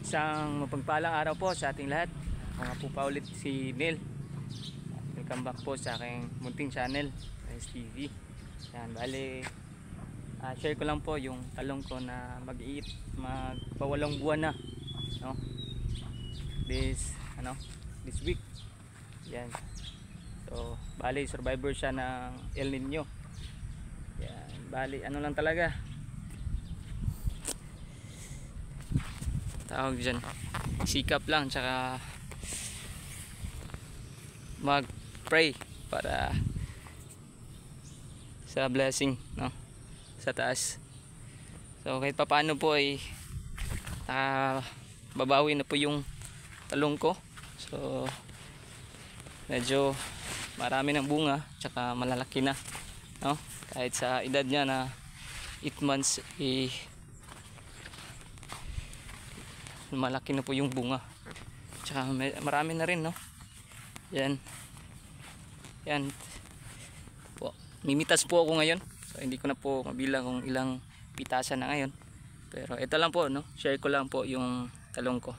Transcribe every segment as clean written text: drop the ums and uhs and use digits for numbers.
Isang mapagpalang araw po sa ating lahat. Ako nga po pa ulit si Neil. Welcome back po sa aking munting channel, STV. Yan, bali share ko lang po yung talong ko na magpawalong buwan na, no? This week. Yan. So, bali survivor siya ng El Nino. Yan, bali ano lang talaga. Tawag dyan, sikap lang, tsaka mag pray para sa blessing, no, sa taas. So kahit papaano po ay babawi na po yung talong ko. So medyo marami ng bunga, tsaka malalaki na, no, kahit sa edad niya na 8 months malaki na po yung bunga, tsaka marami na rin, no. Yan po, mimitas po ako ngayon, so hindi ko na po mabilang kung ilang pitasan na ngayon, pero ito lang po, no, share ko lang po yung talong ko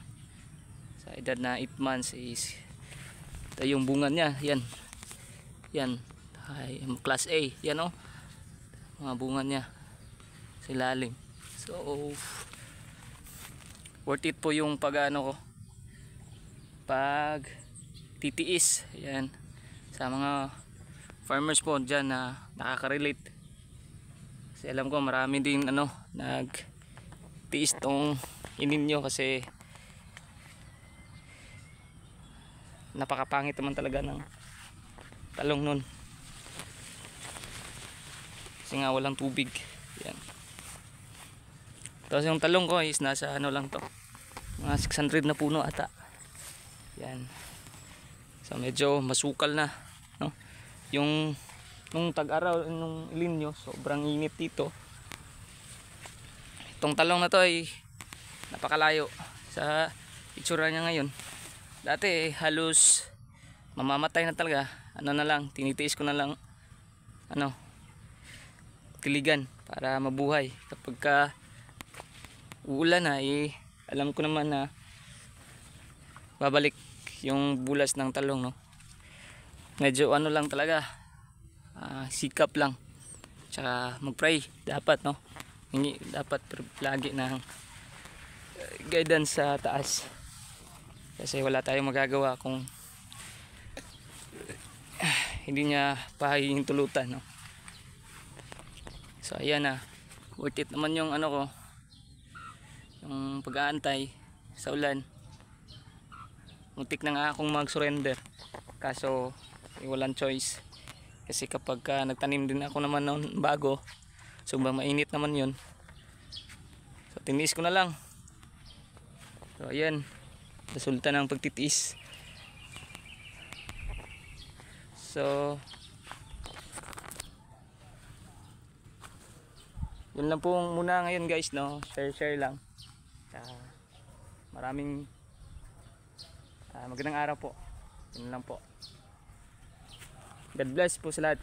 sa edad na 8 months is ito yung bunga niya. Yan ay class A, yan, oh, mga bunga niya sa ilalim. So worth it po yung pag titiis, yan, sa mga farmers po dyan na nakaka-relate, kasi alam ko marami din nagtiis tong ininyo, kasi napakapangit naman talaga ng talong nun, kasi nga walang tubig. Yan. Tapos yung talong ko is nasa lang to, mga 600 na puno ata. Yan. So medyo masukal na, no? Yung nung tag-araw, nung linyo, sobrang init dito. Itong talong na to ay napakalayo sa itsura niya ngayon. Dati halos mamamatay na talaga. Na lang, tinitiis ko na lang tiligan para mabuhay. Kapag uulan na, alam ko naman na babalik yung bulas ng talong, no. Medyo lang talaga, sikap lang, tsaka mag-pray dapat, no. Hindi dapat lagi ng guidance sa taas, kasi wala tayong magagawa kung hindi niya pahihintulutan, no. So ayan na, worth it naman yung ko, yung pag-aantay sa ulan. Muntik na nga akong mag-surrender, kaso walang choice, kasi kapag nagtanim din ako naman noon bago, sobrang mainit naman yun, so tiniis ko na lang. So ayan, resulta ng pagtitiis. So yun lang po muna ngayon, guys, no. Share lang. Maraming magandang araw po. Yun lang po. God bless po sa lahat.